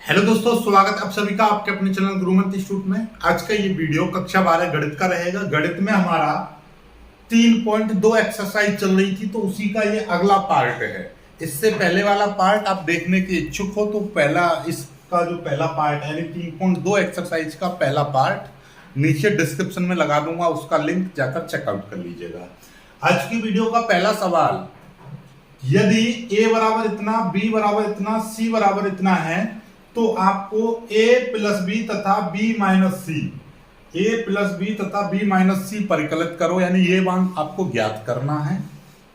Hello दोस्तों, स्वागत आप सभी का आपके अपने चैनल गुरुमंत्र इंस्टीट्यूट में। आज का ये वीडियो कक्षा 12 गणित का रहेगा। गणित में हमारा 3.2 एक्सरसाइज चल रही थी, तो उसी का ये अगला पार्ट है। इससे पहले वाला पार्ट आप देखने के इच्छुक हो तो पहला इसका जो पहला पार्ट है यानी 3.2 एक्सरसाइज का पहला पार्ट नीचे डिस्क्रिप्शन में लगा दूंगा, उसका लिंक जाकर चेकआउट कर लीजिएगा। आज की वीडियो का पहला सवाल, यदि a बराबर इतना, b बराबर इतना, c बराबर इतना है तो आपको a प्लस बी तथा b minus C, a plus B तथा b माइनस सी परिकलित करो, यानी ये मान आपको ज्ञात करना है।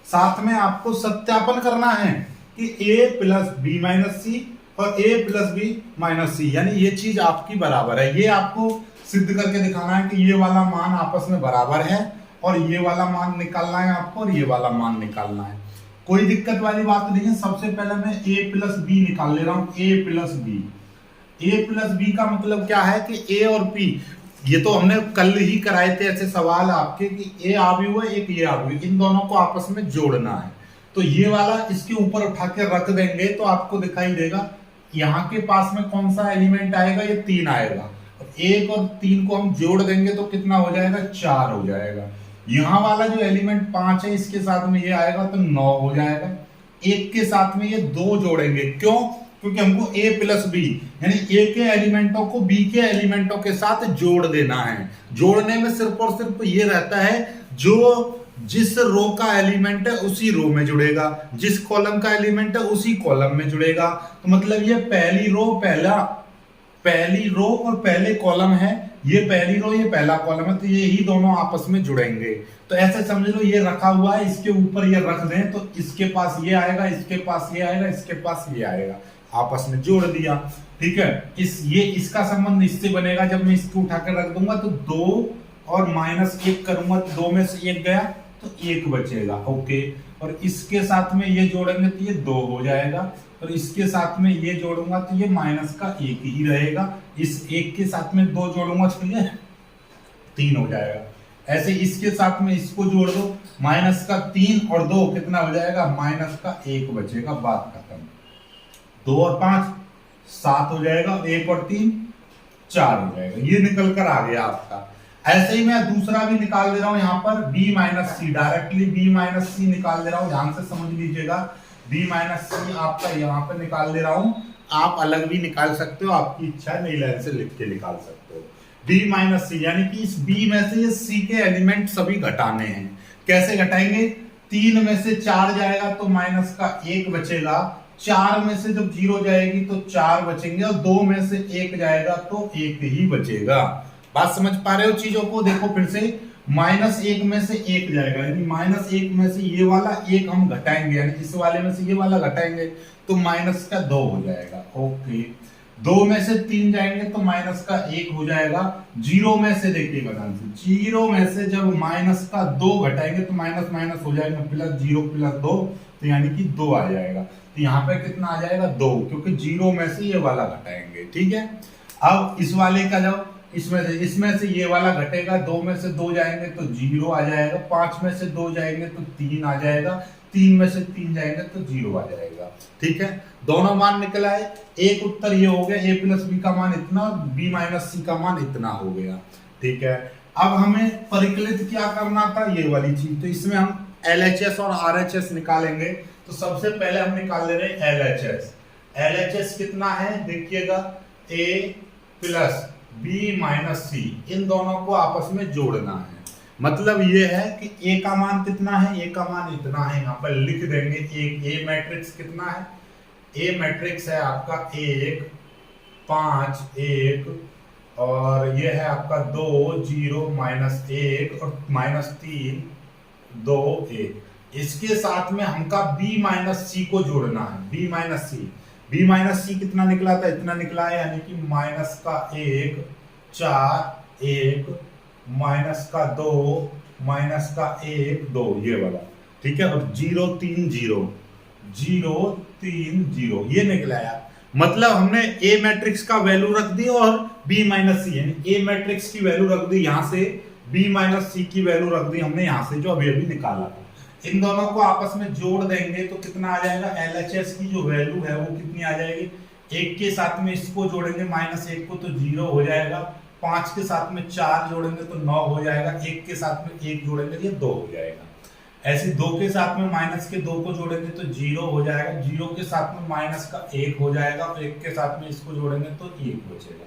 साथ में आपको सत्यापन करना है कि a प्लस बी माइनस सी और a प्लस बी माइनस सी यानी ये चीज आपकी बराबर है। ये आपको सिद्ध करके दिखाना है कि ये वाला मान आपस में बराबर है और ये वाला मान निकालना है आपको और ये वाला मान निकालना है। कोई दिक्कत वाली बात नहीं है। सबसे पहले मैं a प्लस बी निकाल ले रहा हूं। a plus B, a plus B का मतलब क्या है कि a और p, ये तो हमने कल ही कराए थे ऐसे सवाल आपके कि a आवी हुआ एक ये आवी, इन दोनों को आपस में जोड़ना है। तो ये वाला इसके ऊपर उठा के रख देंगे तो आपको दिखाई देगा यहाँ के पास में कौन सा एलिमेंट आएगा, ये 3 आएगा। एक और 3 को हम जोड़ देंगे तो कितना हो जाएगा, 4 हो जाएगा। यहाँ वाला जो एलिमेंट 5 है इसके साथ में ये आएगा तो 9 हो जाएगा। एक के साथ में ये 2 जोड़ेंगे, क्यों? क्योंकि हमको a प्लस बी यानी a के एलिमेंटों को b के एलिमेंटों के साथ जोड़ देना है। जोड़ने में सिर्फ और सिर्फ ये रहता है जो जिस रो का एलिमेंट है उसी रो में जुड़ेगा, जिस कॉलम का एलिमेंट है उसी कॉलम में जुड़ेगा। तो मतलब ये पहली रो और पहले कॉलम है, ये पहली रो ये पहला कॉलम है, तो ये ही दोनों आपस में जुड़ेंगे। तो ऐसे समझ लो ये रखा हुआ है, इसके ऊपर ये रख दें तो इसके पास ये आएगा, इसके पास ये आएगा, इसके पास ये आएगा, आपस में जोड़ दिया। ठीक है, इसका संबंध इससे बनेगा। जब मैं इसको उठा कर रख दूंगा तो 2 और -1 करूंगा तो 2 में से 1 गया तो 1 बचेगा। ओके, और इसके साथ में ये जोड़ेंगे तो ये 2 हो जाएगा और इसके साथ में ये जोड़ूंगा तो ये माइनस का 1 ही रहेगा। इस 1 के साथ में 2 जोड़ूंगा तो ये 3 हो जाएगा। ऐसे इसके साथ में इसको जोड़ दो, माइनस का 3 और 2 कितना हो जाएगा, माइनस का 1 बचेगा। बात खत्म। 2 और 5 7 हो जाएगा, 1 और 3 4 हो जाएगा। ये निकल कर आ गया आपका। ऐसे ही मैं दूसरा भी निकाल दे रहा हूं यहाँ पर b माइनस सी, डायरेक्टली b माइनस सी निकाल दे रहा हूं। ध्यान से समझ लीजिएगा, b माइनस सी आपका यहाँ पर निकाल दे रहा हूं। आप अलग भी निकाल सकते हो, आपकी इच्छा है, नई लाइन से लिख के निकाल सकते हो। b माइनस सी यानी कि इस b में से ये c के एलिमेंट सभी घटाने हैं। कैसे घटाएंगे? 3 में से 4 जाएगा तो माइनस का 1 बचेगा। 4 में से जब 0 जाएगी तो 4 बचेंगे और 2 में से 1 जाएगा तो 1 ही बचेगा। बात समझ पा रहे हो चीजों को? देखो फिर से, -1 में से 1 जाएगा यानी -1 में से ये वाला 1 हम घटाएंगे, यानी इस वाले में से ये वाला घटाएंगे तो माइनस का 2 हो जाएगा। ओके, 2 में से 3 जाएंगे तो माइनस का 1 हो जाएगा। 0 में से देखिएगा ध्यान से, 0 में से जब माइनस का 2 घटाएंगे तो माइनस माइनस हो जाएगा, प्लस 0 प्लस 2 तो यानी कि 2 आ जाएगा। तो यहाँ पे कितना आ जाएगा, 2, क्योंकि 0 में से ये वाला घटाएंगे। ठीक है, अब इस वाले का जाओ, इसमें से ये वाला घटेगा, 2 में से 2 जाएंगे तो 0 आ जाएगा। 5 में से 2 जाएंगे तो 3 आ जाएगा। 3 में से 3 जाएंगे तो 0 आ जाएगा। ठीक है, दोनों मान निकल आए। एक उत्तर ये हो गया, a प्लस बी का मान इतना, b माइनस सी का मान इतना हो गया। ठीक है, अब हमें परिकलित क्या करना था, ये वाली चीज। तो इसमें हम LHS और RHS निकालेंगे। तो सबसे पहले हम निकाल ले रहे हैं LHS। LHS कितना है देखिएगा, a प्लस b माइनस सी, इन दोनों को आपस में जोड़ना है। मतलब ये है कि a का मान कितना है, a का मान इतना है, यहाँ पर लिख देंगे। एक a मैट्रिक्स कितना है, a मैट्रिक्स है आपका 1 5 1 और ये है आपका 2 0 -1 और -3 2 1। इसके साथ में हमका b माइनस सी को जोड़ना है। b माइनस सी कितना निकला था, इतना निकला है, यानी कि माइनस का 1 4 1 माइनस का 2 माइनस का 1 2, ये वाला। ठीक है, और 0 3 0 0 3 0 ये निकला है। मतलब हमने a मैट्रिक्स का वैल्यू रख दी और b माइनस सी यानी a मैट्रिक्स की वैल्यू रख दी यहाँ से, b माइनस सी की वैल्यू रख दी हमने यहाँ से, जो अभी अभी निकाला था। इन दोनों को आपस में जोड़ देंगे तो कितना आ जाएगा, LHS की जो वैल्यू है वो कितनी आ जाएगी, 1 के साथ में इसको जोड़ेंगे -1 को तो 0 हो जाएगा, 5 के साथ में 4 जोड़ेंगे तो 9 हो जाएगा, 1 के साथ में 1 जोड़ेंगे ये 2 हो जाएगा। ऐसे 2 के साथ में -2 को जोड़ेंगे तो 0 हो जाएगा, 0 के साथ में -1 हो जाएगा, और 1 के साथ में इसको जोड़ेंगे तो 1 बचेगा।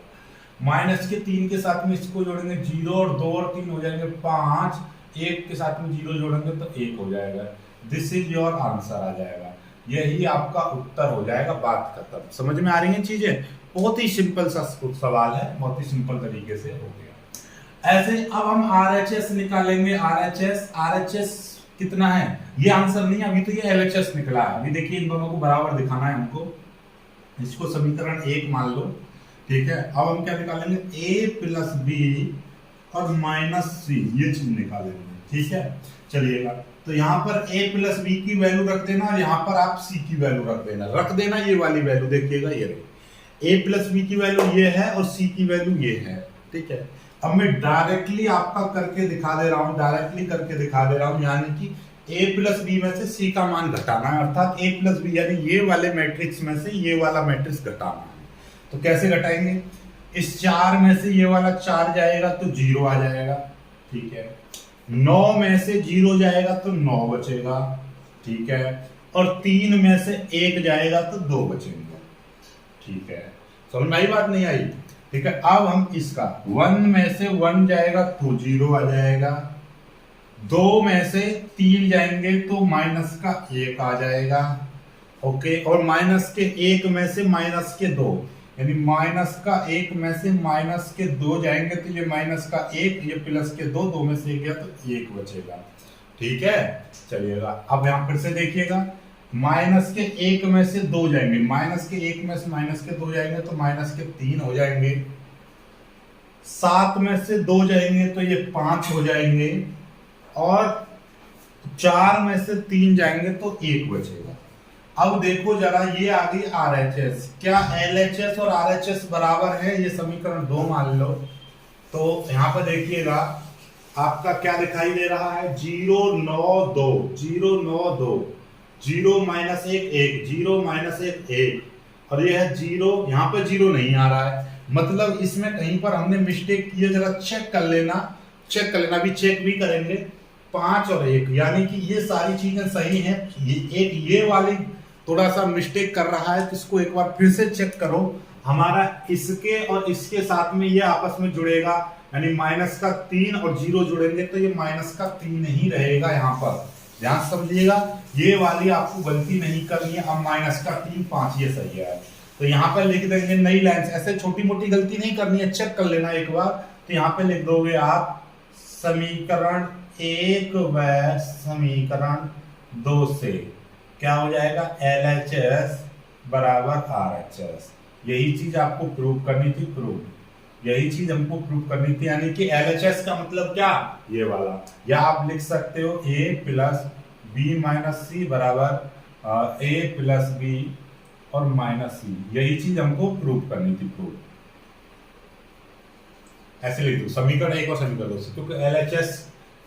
-3 के साथ में इसको जोड़ेंगे 0 और 2 और 3 हो जाएंगे 5, 1 के साथ में 0 जोड़ेंगे तो 1 हो जाएगा। दिस इज योर आंसर आ जाएगा, यही आपका उत्तर हो जाएगा। बात खत्म। समझ में आ रही हैं चीजें? बहुत ही सिंपल सा सवाल है, बहुत ही सिंपल तरीके से हो गया। ऐसे अब हम RHS निकालेंगे। RHS कितना है ये आंसर नहीं, अभी तो ये LHS निकला है। अभी देखिए इन दोनों को बराबर दिखाना है हमको। इसको समीकरण 1 मान लो, ठीक है। अब हम क्या निकालेंगे, A + B और -C, ये चीज निकालेंगे, ठीक है। चलिएगा, तो यहाँ पर A + B की वैल्यू रख देना और यहाँ पर आप C की वैल्यू रख देना ये वाली वैल्यू देखिएगा, ये रही। A + B की वैल्यू ये है और C की वैल्यू ये है, ठीक है। अब मैं डायरेक्टली आपका करके दिखा दे रहा हूँ, यानी कि A + B में से C का मान घटाना है, अर्थात A + B यानी ये वाले मैट्रिक्स में से ये वाला मैट्रिक्स घटाना है। तो कैसे घटाएंगे, इस 4 में से ये वाला 4 जाएगा तो 0 आ जाएगा, ठीक है। 9 में से 0 जाएगा तो 9 बचेगा, ठीक है। और 3 में से 1 जाएगा तो 2 बचेंगे, ठीक है। समझ में आई बात, नहीं आई? ठीक है। अब हम इसका 1 में से 1 जाएगा तो 0 आ जाएगा, 2 में से 3 जाएंगे तो -1 आ जाएगा, ओके। और -1 में से -2 यानी -1 में से -2 जाएंगे तो ये -1, ये +2, 2 में से 1 गया तो 1 बचेगा, ठीक है। चलिएगा, अब यहां फिर से देखिएगा, -1 में से 2 जाएंगे, -1 में से -2 जाएंगे तो -3 हो जाएंगे, 7 में से 2 जाएंगे तो ये 5 हो जाएंगे, और 4 में से 3 जाएंगे तो 1 बचेगा। अब देखो जरा, ये आ गई RHS। क्या LHS और RHS बराबर है? ये समीकरण 2 मान लो। तो यहां पर देखिएगा आपका क्या दिखाई दे रहा है, 0 9 2, 0 9 2, 0 -1 1, 0 -1 1, और ये है 0, यहाँ पे 0 नहीं आ रहा है, मतलब इसमें कहीं पर हमने मिस्टेक की है, जरा चेक कर लेना, अभी चेक भी करेंगे। 5 और 1 यानी कि ये सारी चीजें सही हैं। ये वाली थोड़ा सा मिस्टेक कर रहा है, तो इसको एक बार फिर से चेक करो। हमारा इसके और इसके साथ में ये आपस में जुड़ेगा, यानी -3 और 0 जुड़ेंगे तो ये -3 ही रहेगा। यहाँ पर ध्यान समझिएगा, ये वाली आपको गलती नहीं करनी है। अब -3 5 ये सही है, तो यहाँ पर लिख देंगे नई लाइन। ऐसे छोटी मोटी गलती नहीं करनी है, चेक कर लेना एक बार। तो यहाँ पे लिख दोगे आप समीकरण 1 व समीकरण 2 से क्या हो जाएगा, LHS बराबर RHS। यही चीज आपको प्रूव करनी थी, यही चीज हमको प्रूव करनी थी, यानी कि LHS का मतलब क्या, ये वाला। या आप लिख सकते हो A + B - C बराबर A + B और -C। यही चीज हमको प्रूव करनी थी, ऐसे लिख दो समीकरण 1 और समीकरण 2 से, क्योंकि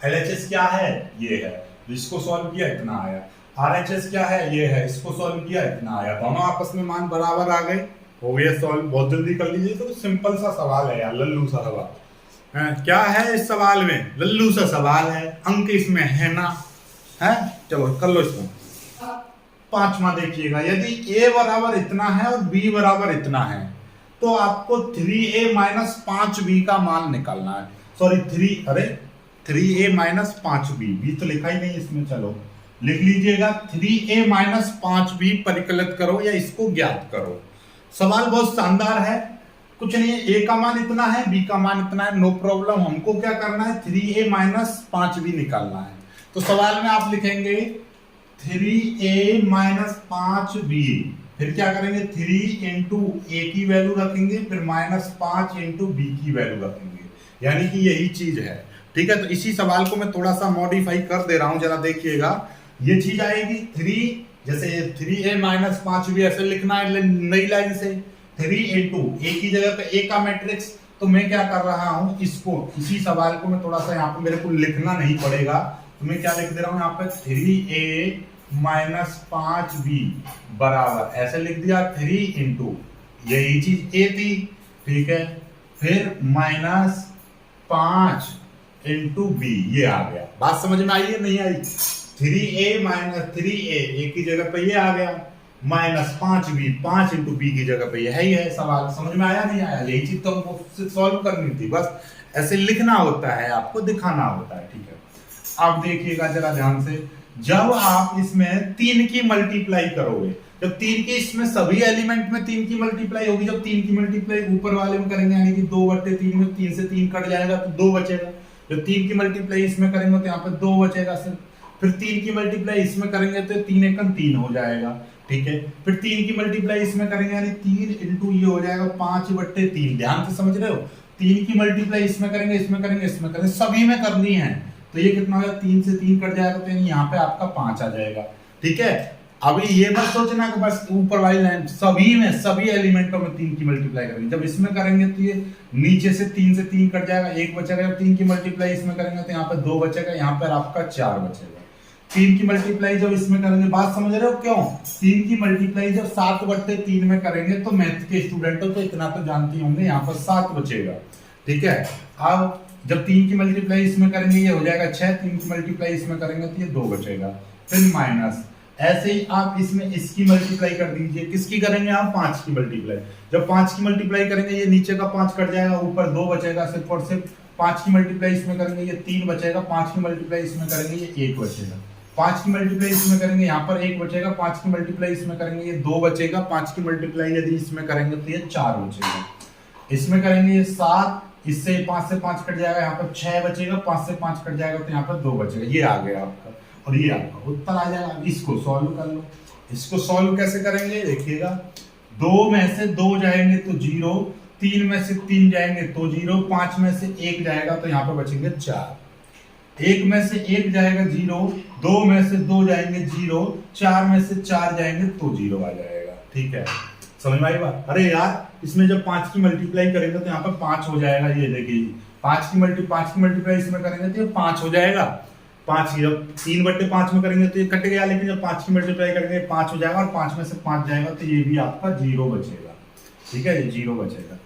LHS क्या है, ये है, इसको सॉल्व किया इतना आया। RHS क्या है, ये है, इसको सॉल्व किया इतना आया। दोनों आपस में मान बराबर आ गए, हो गया सॉल्व। बहुत जल्दी कर लीजिए, तो सिंपल सा सवाल है यार, लल्लू सा सवाल। क्या है इस सवाल में, लल्लू सा सवाल है, अंक इसमें है ना, है। चलो कर लो इसको। 5वां देखिएगा, यदि A बराबर इतना है और B बराबर इतना है, तो आपको 3A - 5B का मान निकालना है। सॉरी 3A - 5B, B तो लिखा ही नहीं इसमें, चलो लिख लीजिएगा। 3A - 5B परिकलित करो या इसको ज्ञात करो। सवाल बहुत शानदार है, कुछ नहीं है, A का मान इतना है, B का मान इतना है, नो प्रॉब्लम। हमको क्या करना है, 3A - 5B निकालना है। तो सवाल में आप लिखेंगे 3A - 5B, फिर क्या करेंगे, 3 × A की वैल्यू रखेंगे, फिर -5 × B की वैल्यू रखेंगे, यानी कि यही चीज है, ठीक है। तो इसी सवाल को मैं थोड़ा सा मॉडिफाई कर दे रहा हूं, जरा देखिएगा। ये चीज आएगी 3, जैसे 3A - 5B ऐसे लिखना है नई लाइन से, 3 × A की जगह पे A का मैट्रिक्स। तो मैं क्या कर रहा हूं, इसको इसी सवाल को मैं थोड़ा सा यहाँ पे, मेरे को लिखना नहीं पड़ेगा, तो मैं क्या लिख दे रहा हूँ यहाँ पे, 3A - 5B बराबर, ऐसे लिख दिया 3 × यही चीज ए थी, ठीक है। फिर -5 × बी, ये आ गया। बात समझ में आई है नहीं आई? 3a - 3a, ए की जगह पे ये आ गया, -5b, 5 × b की जगह पे ये है ही है। सवाल समझ में आया नहीं आया? यही चीज तो हमको सॉल्व करनी थी, बस ऐसे लिखना होता है, आपको दिखाना होता है, ठीक है। अब देखिएगा जरा ध्यान से, जब आप इसमें 3 की मल्टीप्लाई करोगे, जब 3 की, इसमें सभी एलिमेंट में 3 की मल्टीप्लाई होगी, जब 3 की मल्टीप्लाई ऊपर वाले में करेंगे यानी कि 2/3 में 3 से 3 कट जाएगा तो 2 बचेगा। जब 3 की मल्टीप्लाई इसमें करेंगे तो यहाँ पे 2 बचेगा सिर्फ। फिर 3 की मल्टीप्लाई इसमें करेंगे तो 3 एकम 3 हो जाएगा, ठीक है। फिर 3 की मल्टीप्लाई इसमें करेंगे यानी 3 × ये हो जाएगा 5/3। ध्यान से समझ रहे हो? 3 की मल्टीप्लाई इसमें करेंगे, इसमें करेंगे, इसमें करेंगे, सभी में करनी है तो ये कितना होगा, 3 से 3 कट जाएगा तो यहाँ पे आपका 5 आ जाएगा, ठीक है। अभी ये मत सोचना कि बस ऊपर वाली लाइन, सभी में, सभी एलिमेंटों में 3 की मल्टीप्लाई करेंगे। जब इसमें करेंगे तो ये नीचे से 3 से 3 कट जाएगा, 1 बचेगा। जब 3 की मल्टीप्लाई इसमें करेंगे तो यहाँ पे 2 बचेगा, यहाँ पर आपका 4 बचेगा। 3 की मल्टीप्लाई जब इसमें करेंगे, बात समझ रहे हो क्यों? 3 की मल्टीप्लाई जब 7/3 में करेंगे तो मैथ के स्टूडेंट हो तो इतना तो जानते होंगे, यहाँ पर 7 बचेगा, ठीक है। अब जब 3 की मल्टीप्लाई इसमें करेंगे ये हो जाएगा 6, 3 की मल्टीप्लाई इसमें करेंगे तो ये 2 बचेगा, फिर माइनस। ऐसे ही आप इसमें इसकी मल्टीप्लाई कर दीजिए, किसकी करेंगे आप? 5 की मल्टीप्लाई। जब 5 की मल्टीप्लाई करेंगे ये नीचे का 5 कट जाएगा, ऊपर 2 बचेगा सिर्फ और सिर्फ। 5 की मल्टीप्लाई इसमें करेंगे ये 3 बचेगा, 5 की मल्टीप्लाई इसमें करेंगे ये 1 बचेगा। 5 की मल्टीप्लाई इसमें करेंगे यहाँ पर 1 बचेगा, 5 की मल्टीप्लाई इसमें करेंगे ये 2 बचेगा, 5 की मल्टीप्लाई यदि इसमें करेंगे तो ये 4 बचेगा। इसमें करेंगे ये 7, इससे 5 से 5 कट जाएगा, यहाँ पर 6 बचेगा, 5 से 5 कट जाएगा तो यहाँ पर 2 बचेगा। ये आ गया आपका और ये आपका उत्तर आ जाएगा। इसको सॉल्व कर लो। इसको सॉल्व कैसे करेंगे देखिएगा, 2 में से 2 जाएंगे तो 0, 3 में से 3 जाएंगे तो 0, 5 में से 1 जाएगा तो यहाँ पर बचेंगे 4, 1 में से 1 जाएगा 0, 2 में से 2 जाएंगे 0, 4 में से 4 जाएंगे तो 0 आ जाएगा, ठीक है। समझ में आई बात? अरे यार, इसमें जब 5 की मल्टीप्लाई करेंगे तो यहाँ पर 5 हो जाएगा, ये देखिए 5 की मल्टीप्लाई इसमें करेंगे तो ये 5 हो जाएगा। 5 की जब 3/5 में करेंगे तो ये कट गया, लेकिन जब 5 की मल्टीप्लाई करेंगे 5 हो जाएगा और 5 में से 5 जाएगा तो ये भी आपका 0 बचेगा, ठीक है, ये 0 बचेगा।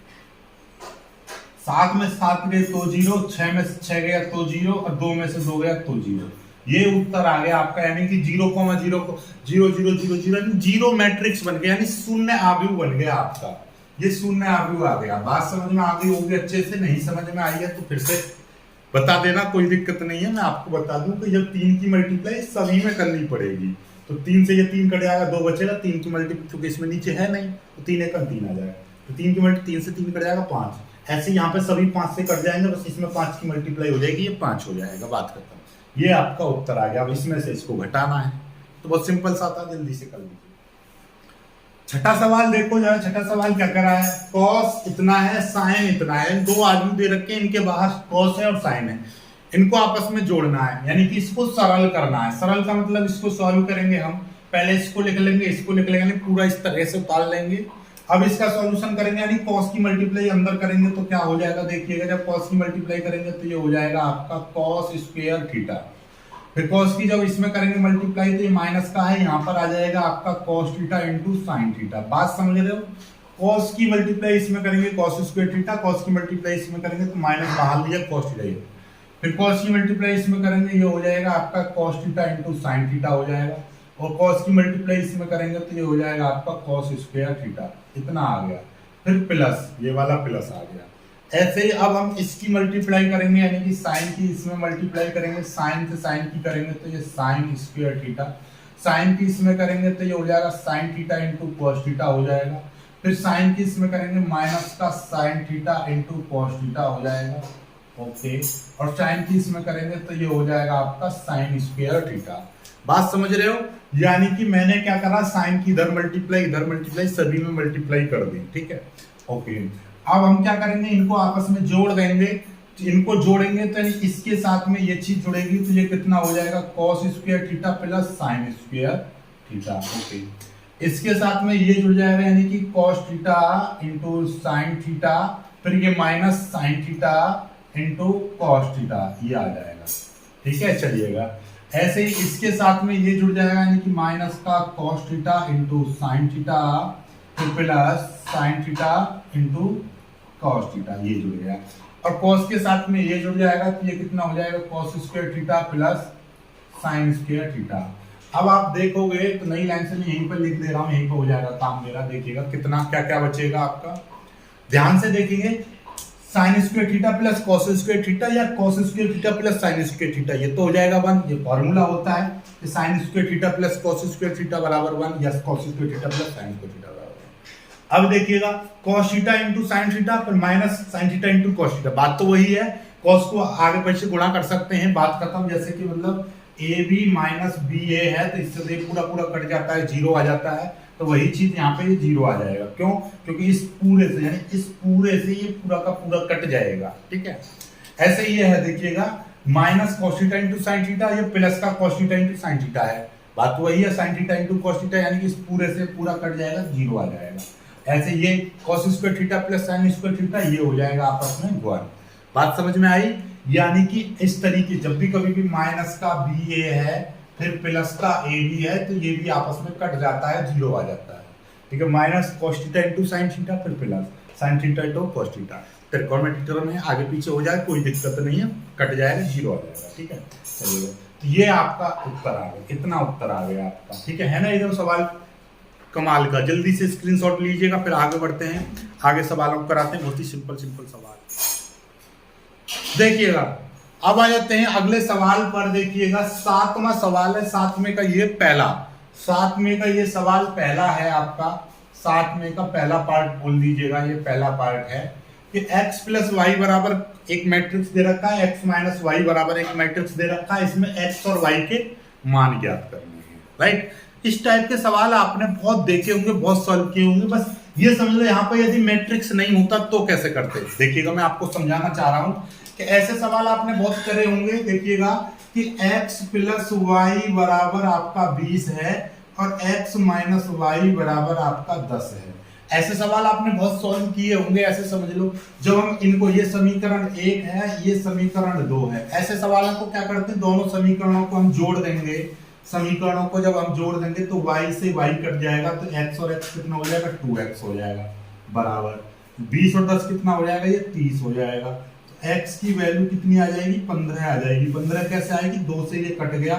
7 में 7 गए तो 0, 6 में से 6 गया तो 0 और 2 में से 2 गया तो 0। ये उत्तर आ गया आपका, यानी कि 0,0 को 0 0 0 0 जीरो मैट्रिक्स बन गया, यानी शून्य आव्यूह बन गया आपका। ये शून्य आव्यूह आ गया। बात समझ में आ गई होगी अच्छे से? नहीं समझ में आई है तो फिर से बता देना, कोई दिक्कत नहीं है। मैं आपको बता दूं कि जब 3 की मल्टीप्लाई सभी में करनी पड़ेगी तो 3 से ये 3 कट जाएगा, 2 बचेगा। 3 की मल्टीप्लाई क्योंकि इसमें नीचे है नहीं तो 3 एकम 3 आ जाएगा, तो 3 की मल्टीप्लाई 3 से 3 कट जाएगा 5। ऐसे यहाँ पे सभी 5 से कट जाएंगे, बस इसमें 5 की मल्टीप्लाई हो जाएगी, ये 5 हो जाएगा। बात खत्म। ये आपका उत्तर आ गया। अब इसमें से इसको घटाना है तो बहुत सिंपल सा था, जल्दी से कर लीजिए। छठा सवाल देखो जरा, छठा सवाल क्या करा है, कॉस इतना है, साइन इतना है। दो आदमी दे रखे हैं, इनके बाहर कॉस है और साइन है, इनको आपस में जोड़ना है, यानी कि इसको सरल करना है। सरल का मतलब इसको सॉल्व करेंगे हम, पहले इसको लिख लेंगे, इसको लिख लेंगे, पूरा इस तरह से उतार लेंगे। अब इसका सॉल्यूशन करेंगे, यानी कॉस की मल्टीप्लाई अंदर करेंगे तो क्या हो जाएगा देखिएगा। जब कॉस की मल्टीप्लाई करेंगे तो ये हो जाएगा आपका कॉस स्क्वायर थीटा। फिर कॉस की जब इसमें करेंगे मल्टीप्लाई तो ये माइनस का है, यहाँ पर आ जाएगा आपका cos theta into sine theta. बात समझ रहे हो? कॉस की मल्टीप्लाई इसमें करेंगे कॉस स्क्वायर थीटा, कॉस की मल्टीप्लाई इसमें करेंगे तो माइनस बाहर लिया कॉस थीटा। फिर कॉस की मल्टीप्लाई इसमें करेंगे, ये हो जाएगा आपका cos theta into sine theta हो जाएगा। और कॉस की मल्टीप्लाई इसमें करेंगे तो ये हो जाएगा आपका कॉस स्क्वायर थीटा, इतना आ गया। फिर प्लस, ये वाला प्लस आ गया। ऐसे ही अब हम इसकी मल्टीप्लाई करेंगे, यानी कि साइन की इसमें मल्टीप्लाई करेंगे, साइन से साइन की करेंगे तो ये साइन स्क्वायर थीटा। साइन की इसमें करेंगे तो ये हो जाएगा sign theta into cos theta हो जाएगा। फिर साइन की इसमें करेंगे माइनस का sign theta into cos theta हो जाएगा, ओके। और साइन की इसमें करेंगे तो ये हो जाएगा आपका साइन स्क्वायर थीटा। बात समझ रहे हो? यानी कि मैंने क्या करा, साइन की इधर मल्टीप्लाई सभी में मल्टीप्लाई कर दी, ठीक है, ओके। अब हम क्या करेंगे, इनको आपस में जोड़ देंगे। इनको जोड़ेंगे तो इसके साथ में ये चीज जुड़ेगी तो ये कितना हो जाएगा, cos square theta plus sine square theta, okay. इसके साथ में ये जुड़ जाएगा, यानी कि cos theta into sine theta, फिर ये minus sine theta into cos theta, ये आ जाएगा, ठीक है। चलिएगा, ऐसे ही इसके साथ में ये जुड़ जाएगा, यानी कि माइनस का cos theta into sine theta फिर plus sine theta into cos theta, ये जुड़ गया। और कॉस के साथ में ये जुड़ जाएगा तो ये कितना हो जाएगा, cos square theta plus sine square theta. अब आप देखोगे तो नई लाइन से मैं यहीं पर लिख दे रहा हूँ, यहीं पर हो जाएगा काम मेरा। देखिएगा कितना क्या क्या बचेगा आपका, ध्यान से देखेंगे। Sine square theta plus cos square theta या cos square theta plus sine square theta, ये तो हो जाएगा 1। ये फॉर्मूला होता है कि sine square theta plus cos square theta बराबर 1 या cos square theta plus sine square theta बराबर 1। अब देखिएगा cos theta into sine theta फिर minus sine theta into cos theta, बात तो वही है। कॉस को आगे पीछे गुणा कर सकते हैं, बात खत्म। जैसे कि मतलब ए बी माइनस बी ए है तो इससे पूरा पूरा कट जाता है, जीरो आ जाता है। तो वही चीज यहाँ पे ये जीरो आ जाएगा। क्यों? क्योंकि इस पूरे से यानी इस पूरे से ये पूरा का पूरा कट जाएगा, ठीक है। ऐसे ये है, देखिएगा minus cos theta into sine theta, ये प्लस का cos theta into sine theta है, बात तो वही है। Sign theta into cos theta यानी कि इस पूरे से पूरा कट जाएगा, जीरो आ जाएगा। ऐसे ये cos square theta plus sine square theta ये हो जाएगा आपस में 1। बात समझ में आई? यानी कि इस तरीके जब भी कभी भी माइनस का बी ए है फिर प्लस का ए बी है तो ये भी आपस में कट जाता है, जीरो आ जाता है, ठीक है। Minus cos theta into sine theta फिर plus sine theta into cos theta, त्रिकोणमिति में आगे पीछे हो जाए कोई दिक्कत नहीं है, कट जाएगा, जीरो आ जाएगा, ठीक है। चलिए तो ये आपका उत्तर आ गया, इतना उत्तर आ गया आपका, ठीक है ना। एकदम सवाल कमाल का, जल्दी से स्क्रीनशॉट लीजिएगा फिर आगे बढ़ते हैं। आगे सवालों कराते हैं, बहुत ही सिंपल सिंपल सवाल। देखिएगा अब आ जाते हैं अगले सवाल पर। देखिएगा 7वां सवाल है, 7वें का ये पहला, 7वें का ये सवाल पहला है आपका। 7वें का पहला पार्ट बोल दीजिएगा, ये पहला पार्ट है कि x प्लस वाई बराबर एक मैट्रिक्स दे रखा है, x माइनस वाई बराबर एक मैट्रिक्स दे रखा है, इसमें x और y के मान ज्ञात करने हैं, राइट। इस टाइप के सवाल आपने बहुत देखे होंगे, बहुत सॉल्व किए होंगे। बस ये समझ लो यहाँ पर यदि मैट्रिक्स नहीं होता तो कैसे करते। देखिएगा मैं आपको समझाना चाह रहा हूँ कि ऐसे सवाल आपने बहुत करे होंगे। देखिएगा कि x प्लस वाई बराबर आपका 20 है और x माइनस वाई बराबर आपका 10 है। ऐसे सवाल आपने बहुत सॉल्व किए होंगे। ऐसे समझ लो जब हम इनको, ये समीकरण 1 है, ये समीकरण 2 है, ऐसे सवालों को क्या करते हैं, दोनों समीकरणों को हम जोड़ देंगे। समीकरणों को जब हम जोड़ देंगे तो y से y कट जाएगा तो x और x कितना हो जाएगा, 2x हो जाएगा बराबर 20 और 10 कितना हो जाएगा, ये 30 हो जाएगा। x की वैल्यू कितनी आ जाएगी, 15 आ जाएगी। 15 कैसे आएगी, 2 से ये कट गया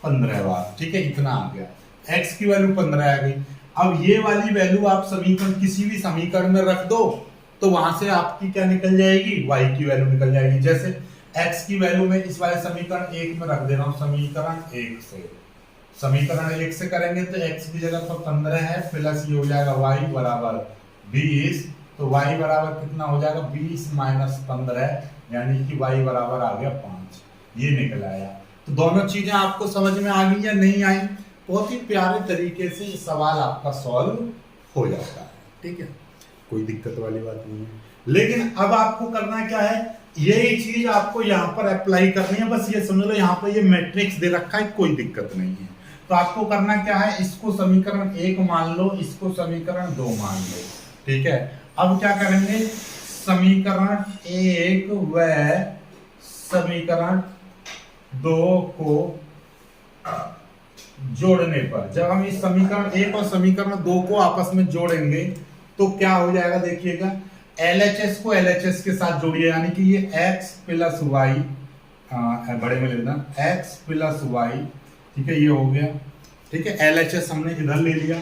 15 बार, ठीक है, इतना आ गया। x की वैल्यू 15 आ गई। अब ये वाली वैल्यू आप समीकरण किसी भी समीकरण में रख दो तो वहां से आपकी क्या निकल जाएगी, y की वैल्यू निकल जाएगी। जैसे x की वैल्यू में इस वाले समीकरण 1 में रख दे रहा हूं, समीकरण 1 से, समीकरण 1 से करेंगे तो x की जगह पर 15 है प्लस ये हो जाएगा y बराबर 20, तो y बराबर कितना हो जाएगा, 20 माइनस 15 यानी कि y बराबर आ गया 5, ये निकल आया। तो दोनों चीजें आपको समझ में आ गई या नहीं आई? बहुत ही प्यारे तरीके से ये सवाल आपका सॉल्व हो जाता है, ठीक है, कोई दिक्कत वाली बात नहीं है। लेकिन अब आपको करना क्या है, यही चीज आपको यहाँ पर अप्लाई करनी है। बस ये समझ लो यहाँ पर ये मैट्रिक्स दे रखा है, कोई दिक्कत नहीं है। तो आपको करना क्या है, इसको समीकरण 1 मान लो, इसको समीकरण 2 मान लो, ठीक है। अब क्या करेंगे, समीकरण 1 व समीकरण 2 को जोड़ने पर, जब हम इस समीकरण 1 और समीकरण 2 को आपस में जोड़ेंगे तो क्या हो जाएगा, देखिएगा LHS को LHS के साथ जोड़िए, यानी कि ये x प्लस वाई, बड़े में लिखना x प्लस वाई, ठीक है, ये हो गया, ठीक है। LHS हमने इधर ले लिया,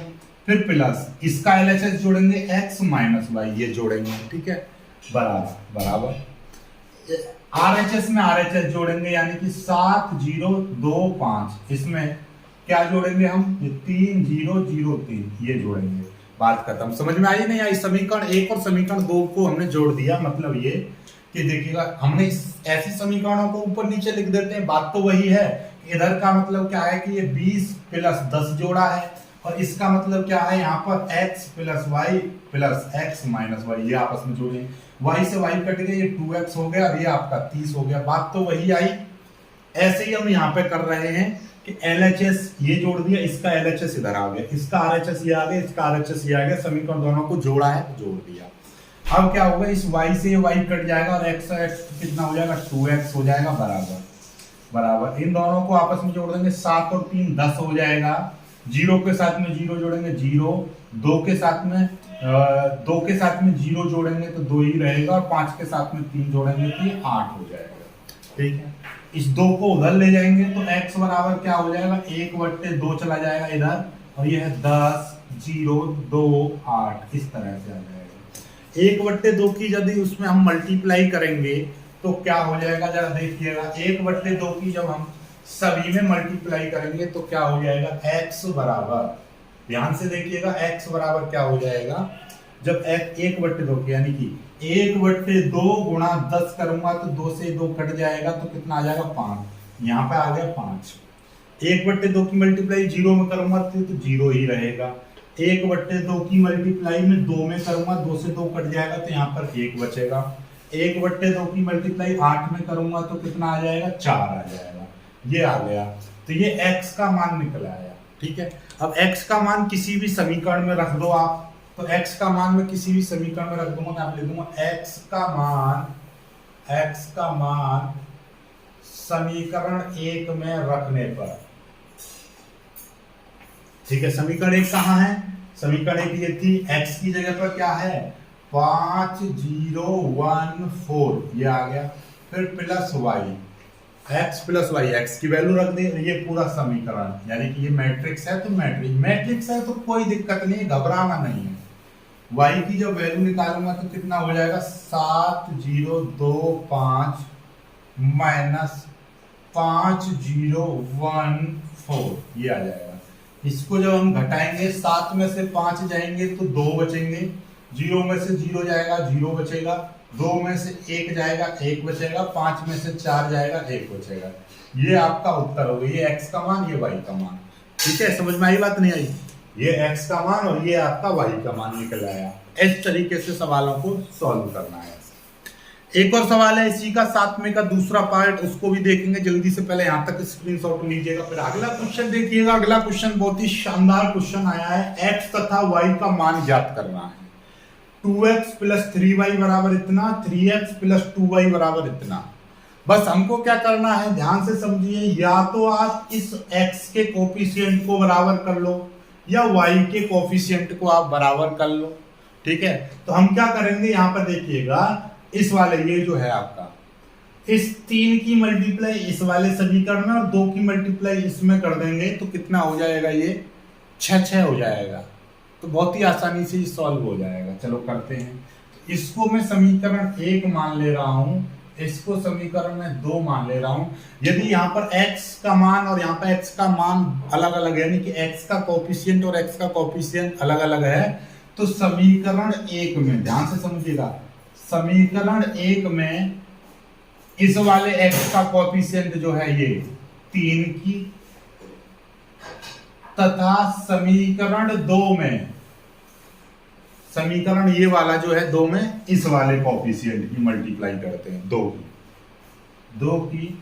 फिर प्लस इसका LHS जोड़ेंगे x माइनस वाई, ये जोड़ेंगे, ठीक है, बराबर बराबर RHS में RHS जोड़ेंगे, यानी कि 7 0 2 5, इसमें क्या जोड़ेंगे हम, ये 3 0 0 3, ये जोड़ेंगे। बात खत्म। समझ में आई नहीं आई? समीकरण 1 और समीकरण 2 को हमने जोड़ दिया, मतलब ये कि देखिएगा हमने ऐसे समीकरणों को ऊपर नीचे लिख देते हैं, बात तो वही है। इधर का मतलब क्या है कि ये 20 प्लस 10 जोड़ा है और इसका मतलब क्या है, यहाँ पर x plus Y plus x minus Y, ये आपस में जोड़े, y से y कट गए, ये 2x हो गया और ये आपका 30 हो गया। बात तो वही आई। ऐसे ही हम यहाँ पे कर रहे हैं कि LHS ये जोड़ दिया, इसका LHS इधर आ गया, इसका RHS ये आ गया, इसका RHS ये आ गया, समीकरण दोनों को जोड़ा है, जोड़ दिया। अब क्या होगा, इस y से ये y कट जाएगा और x कितना हो जाएगा, 2x हो जाएगा बराबर बराबर। इन दोनों को आपस में जोड़ देंगे, 7 और 3 10 हो जाएगा, 0 के साथ में 0 जोड़ेंगे 0, 2 के साथ में 2 के साथ में 0 जोड़ेंगे तो 2 ही रहेगा, और 5 के साथ में 3 जोड़ेंगे तो ये 8 हो जाएगा। ठीक है, इस 2 को उधर ले जाएंगे तो x बराबर क्या हो जाएगा, 1/2 चला जाएगा इधर, और ये है 10, 0, 2, 8, इस तरह से आ जाएगा। 1/2 की यदि उसमें हम मल्टीप्लाई करेंगे तो क्या हो जाएगा, जरा देखिएगा। 1/2 की जब हम सभी में मल्टीप्लाई करेंगे तो क्या हो जाएगा, x बराबर, ध्यान से देखिएगा, x बराबर क्या हो जाएगा, जब 1/2 की यानी कि 1/2 गुणा 10 करूंगा तो 2 से 2 कट जाएगा तो कितना आ जाएगा, 5। यहाँ पे आ गया 5। 1/2 की मल्टीप्लाई 0 में करूंगा तो 0 ही रहेगा। 1/2 की मल्टीप्लाई में 2 में करूंगा, 2 से 2 कट जाएगा तो यहाँ पर 1 बचेगा। 1/2 की मल्टीप्लाई 8 में करूंगा तो कितना आ जाएगा, 4 आ जाएगा। ये आ गया, तो ये x का मान निकल आया। ठीक है, अब x का मान किसी भी समीकरण में रख दो आप, तो x का मान मैं किसी भी समीकरण में रख दूंगा तो आप लिख दूंगा x का मान समीकरण 1 में रखने पर। ठीक है, समीकरण 1 कहाँ है, समीकरण 1 ये थी, x की जगह पर क्या है, 5014, ये आ गया, फिर plus y, x plus y, x की वैल्यू रख दी, ये पूरा समीकरण, यानी कि ये मैट्रिक्स है तो मैट्रिक्स है तो कोई दिक्कत नहीं है, घबराना नहीं है। y की जब वैल्यू निकालूंगा तो कितना हो जाएगा, 7025 माइनस 5014, ये आ जाएगा। इसको जब हम घटाएंगे, 7 में से 5 जाएंगे तो 2 बचेंगे, 0 में से 0 जाएगा 0 बचेगा, 2 में से 1 जाएगा 1 बचेगा, 5 में से 4 जाएगा 1 बचेगा। ये आपका उत्तर होगा, ये x का मान, ये y का मान। ठीक है, समझ में आई बात नहीं आई, ये x का मान और ये आपका y का मान निकल आया। इस तरीके से सवालों को सॉल्व करना है। एक और सवाल है इसी का, 7वें का दूसरा पार्ट, उसको भी देखेंगे जल्दी से। पहले यहाँ तक स्क्रीनशॉट लीजिएगा, फिर अगला क्वेश्चन देखिएगा। अगला क्वेश्चन बहुत ही शानदार क्वेश्चन आया है, x तथा y का मान ज्ञात करना है। 2x प्लस 3y बराबर इतना, 3x प्लस 2y बराबर इतना। बस हमको क्या करना है, ध्यान से समझिए, या तो आप इस x के कोफिशिएंट को बराबर कर लो या y के कोफिशिएंट को आप बराबर कर लो। ठीक है, तो हम क्या करेंगे, यहाँ पर देखिएगा, इस वाले ये जो है आपका, इस 3 की मल्टीप्लाई इस वाले समीकरण में और 2 की मल्टीप्लाई इसमें कर देंगे तो कितना हो जाएगा, ये 6 हो जाएगा। तो बहुत ही आसानी से सॉल्व हो जाएगा। चलो करते हैं। इसको मैं समीकरण 1 मान ले रहा हूं, इसको समीकरण में 2 मान ले रहा हूं। यदि यहाँ पर x का मान और यहाँ पर x का मान अलग अलग है, यानी कि x का कोफिशिएंट और x का कोफिशिएंट अलग अलग है, तो समीकरण 1 में ध्यान से समझिएगा, समीकरण 1 में इस वाले x का कोफिशिएंट जो है ये 3 की, तथा समीकरण 2 में, समीकरण ये वाला जो है 2 में इस वाले कोफिशिएंट की मल्टीप्लाई करते हैं, 2 की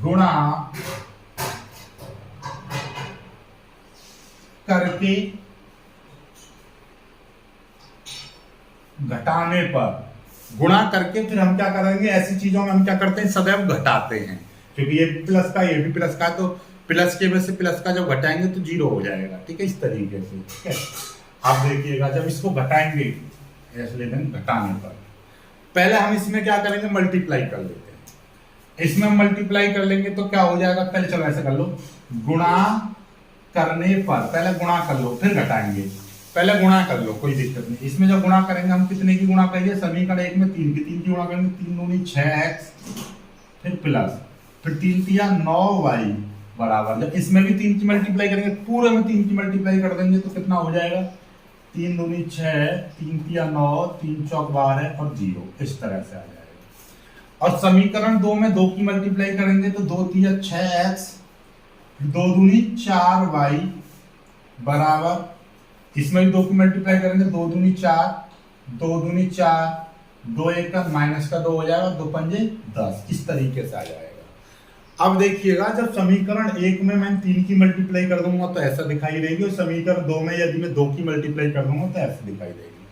गुणा करके घटाने पर, गुणा करके फिर हम क्या करेंगे, ऐसी चीजों में हम क्या करते हैं, सदैव घटाते हैं, क्योंकि ये प्लस का ये भी प्लस का, तो प्लस के में से प्लस का जब घटाएंगे तो 0 हो जाएगा। ठीक है, इस तरीके से। ठीक है, आप देखिएगा, जब इसको घटाएंगे ऐसे लेते हैं, घटाने पर पहले हम इसमें क्या करेंगे, मल्टीप्लाई कर लेते हैं। इसमें मल्टीप्लाई कर लेंगे तो क्या हो जाएगा, पहले चलो ऐसे कर लो, गुणा करने पर, पहले गुणा कर लो फिर घटाएंगे, पहले गुणा कर लो, कोई दिक्कत नहीं। इसमें जब गुणा करेंगे हम कितने की गुणा करेंगे, समीकरण 1 में 3 की गुणा करेंगे, 3 दूनी 6x, फिर प्लस, फिर 3 तिया 9y बराबर, जब इसमें भी 3 की मल्टीप्लाई करेंगे, पूरे में 3 की मल्टीप्लाई कर देंगे तो कितना हो जाएगा, 3 दूनी 6, 3 तिया 9, 3 चौक 12 और 0, इस तरह से आ जाएगा। और समीकरण 2 में 2 की मल्टीप्लाई करेंगे तो 2 तिया 6x, 2 दूनी 4y बराबर, इसमें भी 2 की मल्टीप्लाई करेंगे, 2 दूनी 4, 2 दूनी 4, 2 एक का माइनस का 2 हो जाएगा, 2 पंजे 10, इस तरीके से आ जाएगा। अब देखिएगा, जब समीकरण 1 में मैं 3 की मल्टीप्लाई कर दूंगा तो ऐसा दिखाई देगी, और समीकरण 2 में यदि मैं 2 की मल्टीप्लाई कर दूंगा तो ऐसा दिखाई देगी।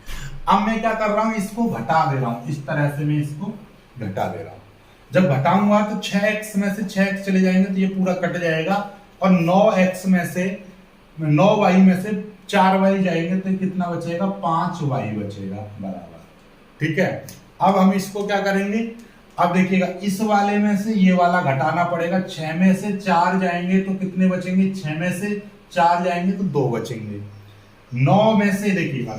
अब मैं क्या कर रहा हूं, इसको घटा दे रहा हूं, इस तरह से मैं इसको घटा दे रहा हूं। जब घटाऊंगा तो 6x में से 6x चले जाएंगे तो ये पूरा कट जाएगा, और 9x में से 9y में से 4y जाएंगे तो कितना बचेगा, 5y बचेगा बराबर। ठीक है, अब हम इसको क्या करेंगे, अब देखिएगा इस वाले में से ये वाला घटाना पड़ेगा। 6 में से 4 जाएंगे तो कितने बचेंगे, 6 में से 4 जाएंगे तो 2 बचेंगे। 9 में से देखिएगा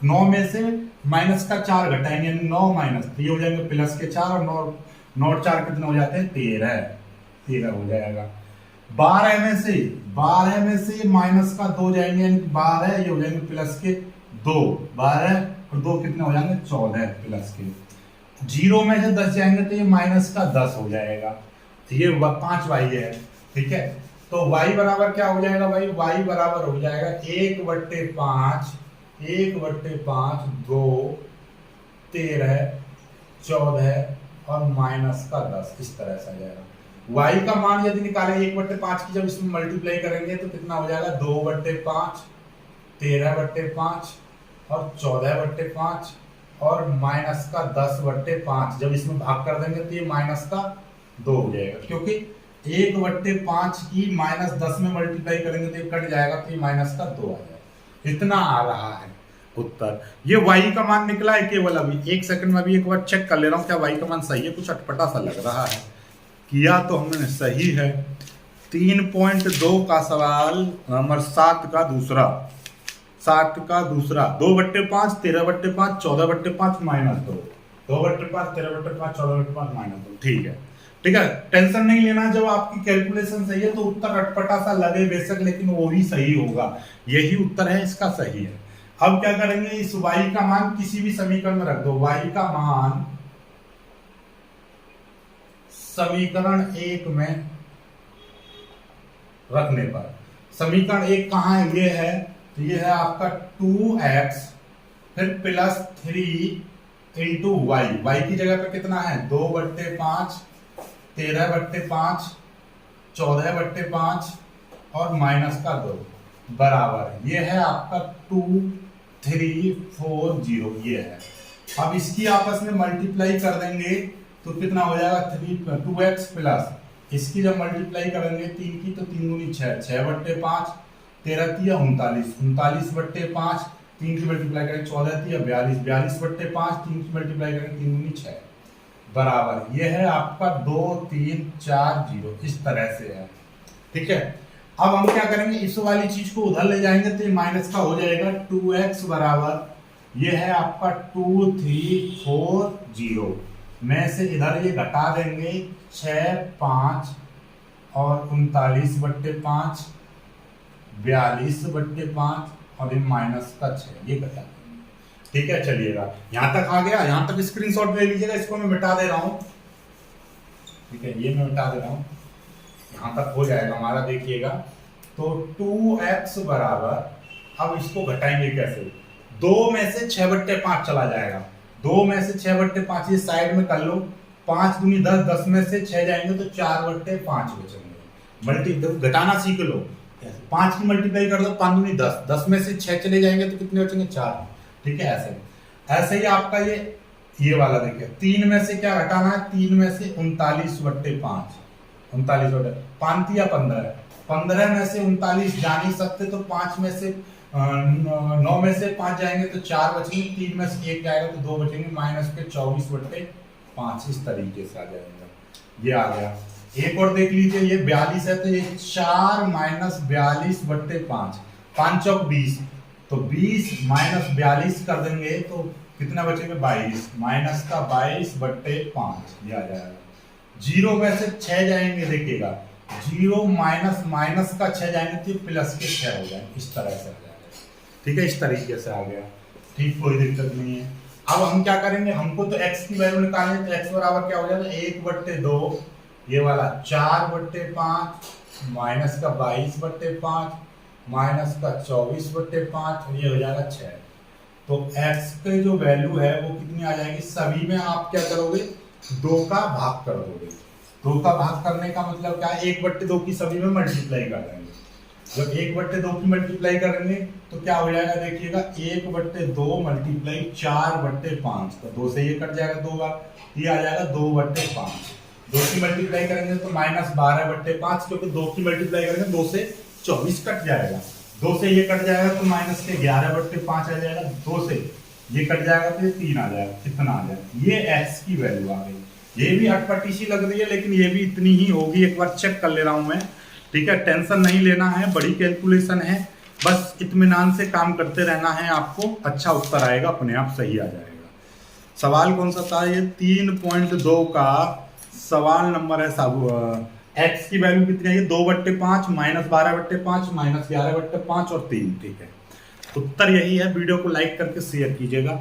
9 में से माइनस का 4 घटाएंगे, यानी 9 माइनस, तो ये हो जाएंगे प्लस के 4, और 9 और 4 कितने हो जाते हैं, 13 हो जाएगा। 12 में से माइनस का 2 जाएंगे, यानी 12, ये हो जाएंगे प्लस के 2, 12 और 2 कितने हो जाएंगे, 14 प्लस के। 0 में से 10 जाएंगे तो ये माइनस का 10 हो जाएगा, तो ये 5y है। ठीक है, तो y बराबर क्या हो जाएगा भाई, y बराबर हो जाएगा 1/5, 2, 13, 14 और माइनस का 10, इस तरह से आ जाएगा। y का मान यदि निकालें 1/5 की, जब इसमें मल्टीप्लाई करेंगे तो कितना हो जाएगा, 2/5, 13/5 और 14/5 और माइनस का 10/5। जब इसमें भाग कर देंगे तो ये माइनस का 2 हो जाएगा, क्योंकि 1/5 की माइनस 10 में मल्टीप्लाई करेंगे तो ये कट जाएगा, तो ये माइनस का 2 आ जाएगा। इतना आ रहा है उत्तर। ये y का मान निकला है केवल। अभी 1 सेकंड में, अभी एक बार चेक कर ले रहा हूँ क्या y का मान सही है। कुछ अटपटा सा लग रहा है, किया तो हमने सही है। 3.2 का सवाल नंबर 7 का दूसरा, 2/5, 13/5, 14/5 माइनस 2, 2/5, 13/5, 14/5 माइनस 2। ठीक है, ठीक है, टेंशन नहीं लेना। जब आपकी कैलकुलेशन सही है तो उत्तर अटपटा सा लगे बेशक, लेकिन वो ही सही होगा। यही उत्तर है, इसका सही है। अब क्या करेंगे, इस y का मान किसी भी समीकरण में रख दो। y का मान समीकरण 1 में रखने पर, समीकरण 1 कहाँ है, ये है, तो ये है आपका 2x फिर प्लस 3 इंटू y की जगह पे कितना है, 2/5, 13/5, 14/5 और माइनस का 2 बराबर, ये है आपका 2, 3, 4, 0, ये है। अब इसकी आपस में मल्टीप्लाई कर देंगे तो कितना हो जाएगा, 2x प्लस इसकी जब मल्टीप्लाई करेंगे 3 की तो 3 दूनी 6, 6/5, 13 तिया 39, 39/5, 3 की मल्टीप्लाई करेंगे 14 तिया 42, 42/5, 3 की मल्टीप्लाई करेंगे 3 दूनी 6 बराबर, ये है आपका 2, 3, 4, 0, इस तरह से है। ठीक है, अब हम क्या करेंगे, इस वाली चीज को उधर ले जाएंगे तो ये माइनस का हो जाएगा। 2x बराबर, ये है आपका 2, 3, 4, 0 में से इधर ये घटा देंगे 6, 5 और 39/5, 42/5 और ये माइनस का 6, ये घटा। ठीक है, चलिएगा यहां तक आ गया। यहां तक स्क्रीनशॉट ले लीजिएगा, इसको मैं मिटा दे रहा हूं। ठीक है, ये मैं मिटा दे रहा हूं, यहां तक हो जाएगा हमारा। देखिएगा तो 2x बराबर, अब इसको घटाएंगे कैसे, 2 में से 6/5 चला जाएगा, 2 में से 6/5 ये साइड में कर लो, 5 दूनी 10, 10 में से 6 जाएंगे तो 4/5 बचेंगे। मल्टी घटाना सीख लो, 5 की मल्टीप्लाई कर दो, 5 दूनी 10, 10 में से 6 चले जाएंगे तो कितने बचेंगे, 4। ठीक है, ऐसे ही आपका ये वाला देखिए, 3 में से क्या घटाना है, 3 में से 39/5, 5 या 15, 15 में से 39 जा नहीं सकते तो 5 में से 9 में से 5 जाएंगे तो 4 बचेंगे, 3 में से 1 जाएगा तो 2 बचेंगे, माइनस के 24/5, इस तरीके से आ जाएगा। ये आ गया। एक और देख लीजिए, ये 42 है तो ये 4 माइनस 42/5, 5 चौक 20, तो 20 माइनस 42 कर देंगे तो कितना बचेगा, 22, माइनस का 22/5, ये आ जाएगा। 0 में से 6 जाएंगे, देखिएगा 0 माइनस माइनस का 6 जाएंगे तो प्लस के 6 हो जाएंगे, इस तरह से आ जाएगा। ठीक है, इस तरीके से आ गया। ठीक, कोई दिक्कत नहीं है। अब हम क्या करेंगे, हमको तो x की वैल्यू निकालनी है, तो x बराबर क्या हो जाएगा, 1/2, ये वाला 4/5 माइनस का 22/5 माइनस का 24/5, ये हो जाएगा 6। तो x के जो वैल्यू है वो कितनी आ जाएगी, सभी में आप क्या करोगे, 2 का भाग कर दोगे। 2 का भाग करने का मतलब क्या है, 1/2 की सभी में मल्टीप्लाई कर देंगे। जब 1/2 की मल्टीप्लाई करेंगे तो क्या हो जाएगा, देखिएगा 1/2 मल्टीप्लाई 4/5, तो 2 से ये कट जाएगा 2 बार, ये आ जाएगा 2/5। 2 की मल्टीप्लाई करेंगे तो माइनस 12/5, क्योंकि 2 की मल्टीप्लाई करेंगे 2 से 24 कट जाएगा, 2 से ये कट जाएगा तो माइनस के 11/5 आ जाएगा। 2 से ये कट जाएगा तो ये 3 आ जाएगा, कितना आ जाएगा, ये x की वैल्यू आ गई। ये भी अटपटी सी लग रही है लेकिन ये भी इतनी ही होगी, एक बार चेक कर ले रहा हूं मैं, ठीक है। टेंशन नहीं लेना है, बड़ी कैलकुलेशन है, बस इत्मीनान से काम करते रहना है आपको, अच्छा उत्तर आएगा, अपने आप सही आ जाएगा। सवाल कौन सा था ये? 3.2 का सवाल नंबर है साहब। x की वैल्यू कितनी है? 2/5 माइनस 12/5 माइनस 11/5 और 3, ठीक है। उत्तर यही है। वीडियो को लाइक करके शेयर कीजिएगा।